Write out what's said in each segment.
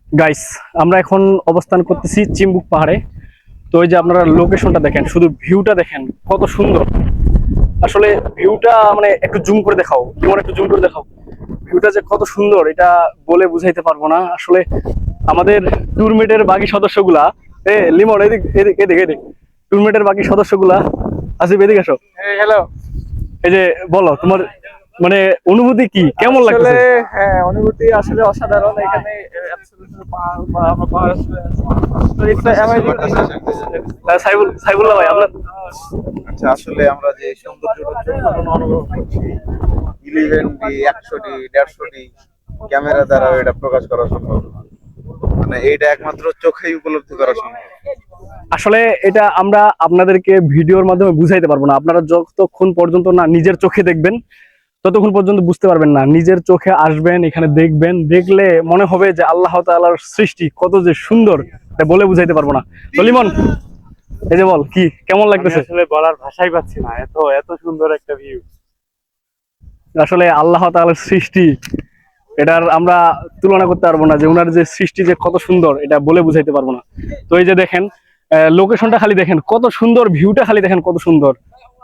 Guys, আমরা এখন অবস্থান করতেছি চিম্বুক পাহাড়ে। তো ওই যে আপনারা লোকেশনটা দেখেন, শুধু ভিউটা দেখেন কত সুন্দর। আসলে ভিউটা মানে একটু জুম করে দেখাও, যেমন একটু জুম করে দেখাও। ভিউটা যে কত সুন্দর এটা বলে বুঝাইতে পারবো না আসলে। আমাদের ট্যুরমেটের বাকি সদস্যগুলা, লিমন এদিক এদিক এদিক এদিক, ট্যুরমেটের বাকি সদস্যগুলা, আসিফ এদিকে আসো। হ্যালো। এই যে বলো তোমার মানে অনুভূতি কি, কেমন আসলে লাগতেছে? হ্যাঁ, অনুভূতি আসলে অসাধারণ। এখানে এত সুন্দর সুন্দর পাহাড় বা আমরা পাহাড় আসলে তো it's a amazing thing. সাইবুল্লাহ ভাই আপনার। আচ্ছা, আসলে আমরা যে সৌন্দর্যটা চোখে অনুভব করছি 11D 100D 150D ক্যামেরা দ্বারা এটা প্রকাশ করা সম্ভব না। মানে এইটা একমাত্র চোখেই উপলব্ধি করা সম্ভব। আসলে এটা আমরা আপনাদেরকে ভিডিওর মাধ্যমে বুঝাইতে পারবো না। আপনারা যতক্ষণ পর্যন্ত না নিজের চোখে দেখবেন ততক্ষণ পর্যন্ত বুঝতে পারবেন না। নিজের চোখে আসবেন, এখানে দেখবেন, দেখলে মনে হবে যে আল্লাহ তাআলার সৃষ্টি কত যে সুন্দর, এটা বলে বুঝাইতে পারবো না। তো লিমন, এই যে বল কি কেমন লাগতেছে? আসলে বলার ভাষাই পাচ্ছি না, এত এত সুন্দর একটা ভিউ। আসলে আল্লাহ তাআলার সৃষ্টি, এটার আমরা তুলনা করতে পারবো না, যে ওনার যে সৃষ্টি যে কত সুন্দর এটা বলে বুঝাইতে পারবো না। তো এই যে দেখেন লোকেশনটা খালি দেখেন কত সুন্দর, ভিউটা খালি দেখেন কত সুন্দর,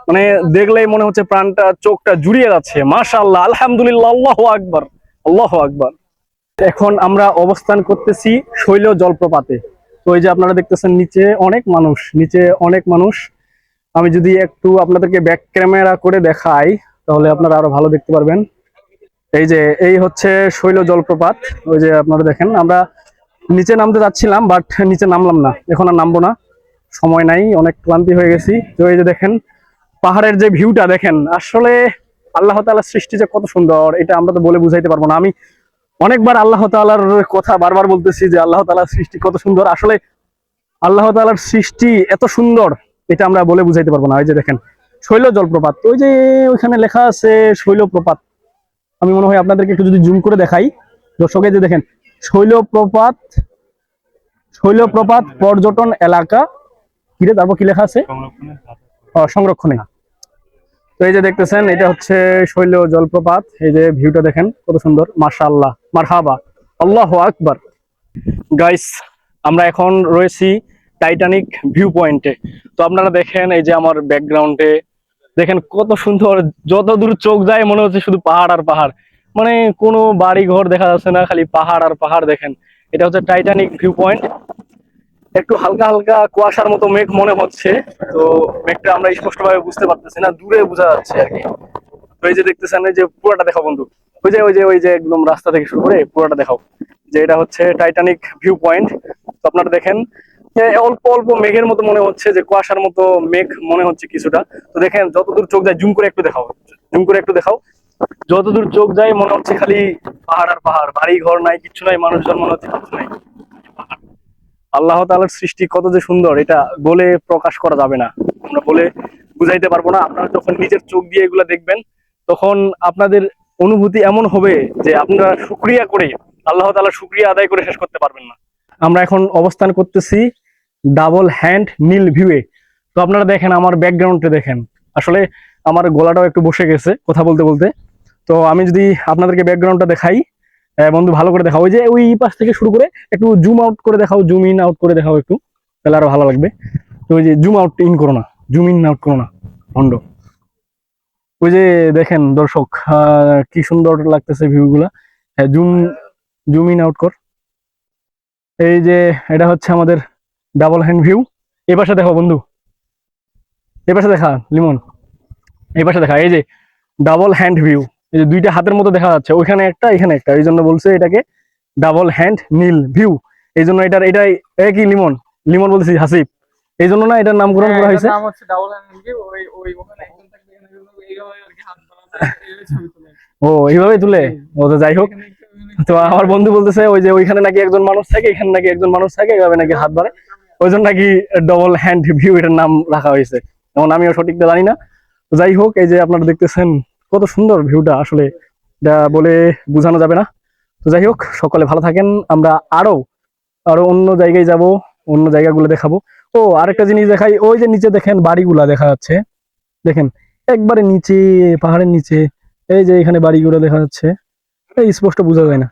মানে দেখলেই মনে হচ্ছে প্রাণটা চোখটা জুড়িয়ে যাচ্ছে। মাশাআল্লাহ, আলহামদুলিল্লাহ, আল্লাহু আকবার, আল্লাহু আকবার। এখন আমরা অবস্থান করতেছি শৈল জলপ্রপাতে। তো এই যে আপনারা দেখতেছেন নিচে অনেক মানুষ, নিচে অনেক মানুষ। আমি যদি একটু আপনাদেরকে ব্যাক ক্যামেরা করে দেখাই তাহলে আপনারা আরো ভালো দেখতে পারবেন। এই যে এই হচ্ছে শৈল জলপ্রপাত। ওই যে আপনারা দেখেন, আমরা নিচে নামতে যাচ্ছিলাম বাট নিচে নামলাম না, এখন আর নামবো না, সময় নাই, অনেক ক্লান্তি হয়ে গেছি। তো এই যে দেখেন পাহাড়ের যে ভিউটা দেখেন, আসলে আল্লাহ তাআলার সৃষ্টি যে কত সুন্দর এটা আমরা তো বলে বুঝাইতে পারবো না। আমি অনেকবার আল্লাহ তাআলার কথা বারবার বলতেছি যে আল্লাহ তাআলার সৃষ্টি কত সুন্দর। আসলে আল্লাহ তাআলার সৃষ্টি এত সুন্দর এটা আমরা বলে বুঝাইতে পারবো না। ওই যে দেখেন শৈল জলপ্রপাত, ওই যে ওইখানে লেখা আছে শৈলপ্রপাত। আমি মনে হয় আপনাদেরকে একটু যদি জুম করে দেখাই, দর্শকে যে দেখেন শৈলপ্রপাত, শৈলপ্রপাত পর্যটন এলাকা, কি রে তারপর কি লেখা আছে, সংরক্ষণে। তো এই যে দেখতেছেন এটা হচ্ছে শৈল জলপ্রপাত। এই যে ভিউটা দেখেন কত সুন্দর, মাশাআল্লাহ, মারহাবা, আল্লাহু আকবার। গাইস, আমরা এখন রয়েছি টাইটানিক ভিউ পয়েন্টে। তো আপনারা দেখেন এই যে আমার ব্যাকগ্রাউন্ডে দেখেন কত সুন্দর, যত দূর চোখ যায় মনে হচ্ছে শুধু পাহাড় আর পাহাড়, মানে কোনো বাড়ি ঘর দেখা যাচ্ছে না, খালি পাহাড় আর পাহাড়। দেখেন এটা হচ্ছে টাইটানিক ভিউ পয়েন্ট। একটু হালকা হালকা কুয়াশার মতো মেঘ মনে হচ্ছে, তো মেঘটা আমরা স্পষ্টভাবে বুঝতে পারতেছি না, দূরে বোঝা যাচ্ছে আর কি। তো এই যে দেখতেছেন, এই যে পুরোটা দেখাও বন্ধু, ওই যে একদম রাস্তা থেকে শুরু করে পুরোটা দেখাও, যে এটা হচ্ছে টাইটানিক ভিউ পয়েন্ট। তো আপনারা দেখেন অল্প অল্প মেঘের মতো মনে হচ্ছে, যে কুয়াশার মতো মেঘ মনে হচ্ছে কিছুটা। তো দেখেন যতদূর চোখ যায়, জুম করে একটু দেখাও, জুম করে একটু দেখাও, যতদূর চোখ যায় মনে হচ্ছে খালি পাহাড় আর পাহাড়, বাড়ি ঘর নাই, কিচ্ছু নাই, মানুষজন মনে হচ্ছে কিছু নাই। আল্লাহ তাআলার সৃষ্টি কত যে সুন্দর এটা বলে প্রকাশ করা যাবে না, আমরা বলে বুঝাইতে পারবো না। আপনারা যখন নিজের চোখ দিয়ে এগুলা দেখবেন তখন আপনাদের অনুভূতি এমন হবে যে আপনারা শুকরিয়া করে, আল্লাহ তাআলার শুকরিয়া আদায় করে শেষ করতে পারবেন না। আমরা এখন অবস্থান করতেছি ডাবল হ্যান্ড নীল ভিউয়ে। তো আপনারা দেখেন আমার ব্যাকগ্রাউন্ডে দেখেন, আসলে আমার গলাটাও একটু বসে গেছে কথা বলতে বলতে। তো আমি যদি আপনাদেরকে ব্যাকগ্রাউন্ডটা দেখাই, বন্ধু ভালো করে দেখাও, ওই যে ওই পাশ থেকে শুরু করে একটু জুম আউট করে দেখাও, জুম ইন আউট করে দেখাও একটু, তাহলে আরো ভালো লাগবে। তো ওই যে জুম আউট ইন করো না, জুম ইন আউট করো না ভন্ড। ওই যে দেখেন দর্শক কি সুন্দর লাগতেছে ভিউ গুলা। হ্যাঁ, জুম জুম ইন আউট কর। এই যে এটা হচ্ছে আমাদের ডাবল হ্যান্ড ভিউ। এই পাশে দেখো বন্ধু, এই পাশে দেখা লিমন, এই পাশে দেখা, এই যে ডাবল হ্যান্ড ভিউ। এই যে দুইটা হাতের মতো দেখা যাচ্ছে, ওইখানে একটা এখানে একটা, এই জন্য বলছে এটাকে ডাবল হ্যান্ড নীল ভিউ। এই জন্য এটার এটাই কি লিমন, লিমন বলতেছি হাসিব, এই জন্য না এটার নামকরণ করা হয়েছে। নাম হচ্ছে ডাবল হ্যান্ড ভিউ। ওই ওখানে একজন থাকবে, এখানে এইভাবে আর কি হাত বাড়ানো, এইভাবে ছবি তোলে। ও এইভাবে তুলে, ও তো যাই হোক। তো আমার বন্ধু বলতেছে ওই যে ওইখানে নাকি একজন মানুষ থাকে, এখানে নাকি একজন মানুষ থাকে, এইভাবে নাকি হাত বাড়ায়, ওই জন্য নাকি ডবল হ্যান্ড ভিউ এটার নাম রাখা হয়েছে। যেমন আমিও সঠিকটা জানি না। তো যাই হোক, এই যে আপনারা দেখতেছেন কত সুন্দর ভিউটা, আসলে এটা বলে বোঝানো যাবে না। তো যাই হোক, সকলে ভালো থাকেন। আমরা আরো আরো অন্য জায়গায় যাব, অন্য জায়গাগুলো দেখাবো। ও আরেকটা জিনিস দেখাই, ওই যে নিচে দেখেন বাড়িগুলা দেখা যাচ্ছে, দেখেন একবারে নিচে, পাহাড়ের নিচে, এই যে এখানে বাড়িগুলো দেখা যাচ্ছে, এই স্পষ্ট বোঝা যায় না।